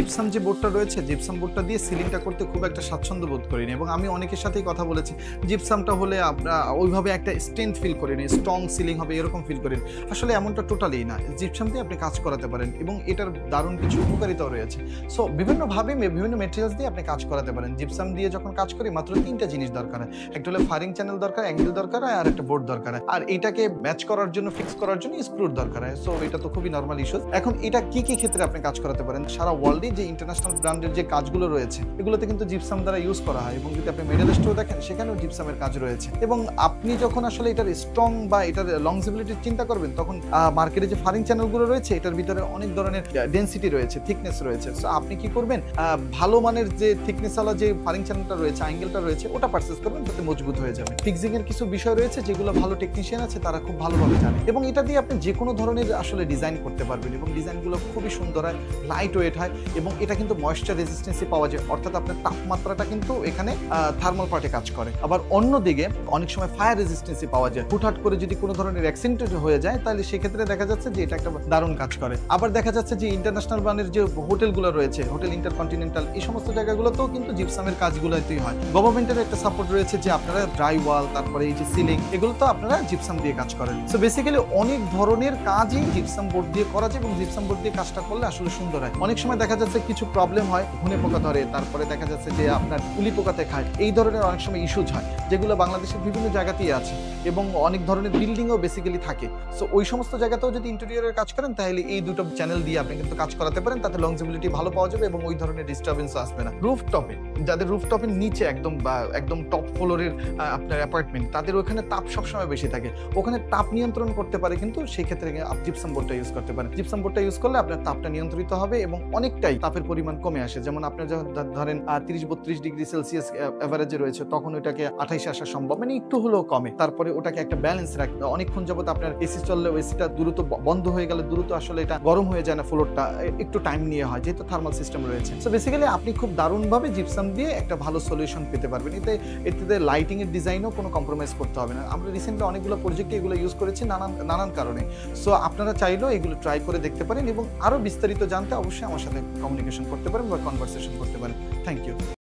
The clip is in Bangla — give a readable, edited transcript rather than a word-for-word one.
জিপসাম যে বোর্ডটা রয়েছে, জিপসাম বোর্ডটা দিয়ে সিলিংটা করতে খুব একটা স্বাচ্ছন্দ্য বোধ করিনি, এবং আমি অনেকের সাথেই কথা বলেছি জিপসামটা হলে আমরা ওইভাবে একটা স্ট্রেংথ ফিল করিনি, স্ট্রং সিলিং হবে এরকম ফিল করিনি। আসলে এমনটা টোটালি না, জিপসাম দিয়ে আপনি কাজ করাতে পারেন এবং এটার দারুণ কিছু উপকারিতাও রয়েছে। সো বিভিন্নভাবে বিভিন্ন মেটেরিয়ালস দিয়ে আপনি কাজ করাতে পারেন। জিপসাম দিয়ে যখন কাজ করি মাত্র 3টা জিনিস দরকার হয়, একটা হলো ফায়ারিং চ্যানেল দরকার, অ্যাঙ্গেল দরকার হয়, আর একটা বোর্ড দরকার হয়, আর এটাকে ম্যাচ করার জন্য ফিক্স করার জন্য স্ক্রুর দরকার হয়। সো এটা তো খুবই নর্মাল ইস্যু। এখন এটা কি কি ক্ষেত্রে আপনি কাজ করাতে পারেন, সারা ওয়ার্ল্ডে যে ইন্টারন্যাশনাল ব্র্যান্ডের যে কাজগুলো রয়েছে এগুলোতে কিন্তু জিপসাম দ্বারা ইউজ করা হয়, এবং যদি আপনি মিডল স্টোর দেখেন সেখানেও জিপসামের কাজ রয়েছে। এবং আপনি যখন আসলে এটার স্ট্রং বা এটার লংজিবিলিটির চিন্তা করবেন তখন মার্কেটে যে ফায়ারিং চ্যানেলগুলো রয়েছে এটার ভিতরে অনেক ধরনের ডেনসিটি রয়েছে, থিকনেস রয়েছে। সো আপনি কি করবেন, ভালো মানের যে থিকনেসওয়ালা যে ফায়ারিং চ্যানেলটা রয়েছে, অ্যাঙ্গেলটা রয়েছে, ওটা পারচেজ করবেন, তাতে মজবুত হয়ে যাবে। ফিক্সিং এর কিছু বিষয় রয়েছে যেগুলো ভালো টেকনিশিয়ান আছে তারা খুব ভালোভাবে জানে, এবং এটা দিয়ে আপনি যে কোনো ধরনের আসলে ডিজাইন করতে পারবেন, এবং ডিজাইনগুলো খুবই সুন্দর হয়, লাইট ওয়েট হয়, এবং এটা কিন্তু ময়েশ্চার রেজিস্ট্যান্সি পাওয়া যায়, অর্থাৎ আপনার তাপমাত্রাটা কিন্তু এখানে থার্মাল পার্টে কাজ করে। আবার অন্যদিকে অনেক সময় ফায়ার রেজিস্ট্যান্সি পাওয়া যায়, হুটহাট করে যদি কোনো ধরনের অ্যাক্সিডেন্ট হয়ে যায় তাহলে সেক্ষেত্রে দেখা যাচ্ছে যে এটা একটা দারুণ কাজ করে। আবার দেখা যাচ্ছে যে ইন্টারন্যাশনাল ব্র্যান্ডের যে হোটেলগুলো রয়েছে, হোটেল ইন্টারকন্টিনেন্টাল, এই সমস্ত জায়গাগুলোতেও কিন্তু জিপসামের কাজগুলোতেই হয়। গভর্নমেন্টের একটা সাপোর্ট রয়েছে যে আপনারা ড্রাই ওয়াল, তারপরে এই যে সিলিং, এগুলো তো আপনারা জিপসাম দিয়ে কাজ করেন। সো বেসিক্যালি অনেক ধরনের কাজই জিপসাম বোর্ড দিয়ে করা যায়, এবং জিপসাম বোর্ড দিয়ে কাজটা করলে আসলে সুন্দর হয়। অনেক সময় দেখা যাচ্ছে কিছু প্রবলেম হয়, ঘুনে পোকা ধরে, তারপরে দেখা যাচ্ছে যে আপনার উলি পোকাতে খায়, এই ধরনের অনেক সময় ইস্যুজ হয়, যেগুলো বাংলাদেশের বিভিন্ন জায়গাতেই আছে, এবং অনেক ধরনের বিল্ডিংও বেসিক্যালি থাকে। সো ওই সমস্ত জায়গাতেও যদি ইন্টেরিয়রের কাজ করেন তাহলে এই দুটো চ্যানেল দিয়ে আপনি কিন্তু কাজ করাতে পারেন, তাতে লংজিবিলিটি ভালো পাওয়া যাবে এবং ওই ধরনের ডিস্টারবেন্সও আসবে না। রুফটপে, যাদের রুফটপের নিচে একদম টপ ফ্লোরের আপনার অ্যাপার্টমেন্ট, তাদের ওখানে তাপ সবসময় বেশি থাকে, ওখানে তাপ নিয়ন্ত্রণ করতে পারে, কিন্তু সেই ক্ষেত্রে জিপসাম বোর্ডটা ইউজ করতে পারেন। জিপসাম বোর্ডটা ইউজ করলে আপনার তাপটা নিয়ন্ত্রিত হবে এবং অনেকটাই তাপের পরিমাণ কমে আসে। যেমন আপনার যখন ধরেন 30-32 ডিগ্রি সেলসিয়াস এভারেজে রয়েছে, তখন ওইটাকে 28 আসা সম্ভব, মানে একটু হলেও কমে। তারপরে ওটাকে একটা ব্যালেন্স রাখতে, অনেকক্ষণ যাবত আপনার এসি চললে এসিটা দ্রুত বন্ধ হয়ে গেলে দ্রুত আসলে এটা গরম হয়ে যায় না, ফ্লোরটা একটু টাইম নিয়ে হয়, যেহেতু থার্মাল সিস্টেম রয়েছে। সো বেসিক্যালি আপনি খুব দারুণভাবে জিপসাম দিয়ে একটা ভালো সলিউশন পেতে পারবেন। এতে লাইটিং এর ডিজাইনও কোনো কম্প্রোমাইজ করতে হবে না। আমরা রিসেন্টলি অনেকগুলো প্রজেক্টে এগুলো ইউজ করেছি নানান কারণে। সো আপনারা চাইলেও এগুলো ট্রাই করে দেখতে পারেন, এবং আরো বিস্তারিত জানতে অবশ্যই আমার সাথে কমিউনিকেশন করতে পারেন বা কনভারসেশন করতে পারেন। Thank you.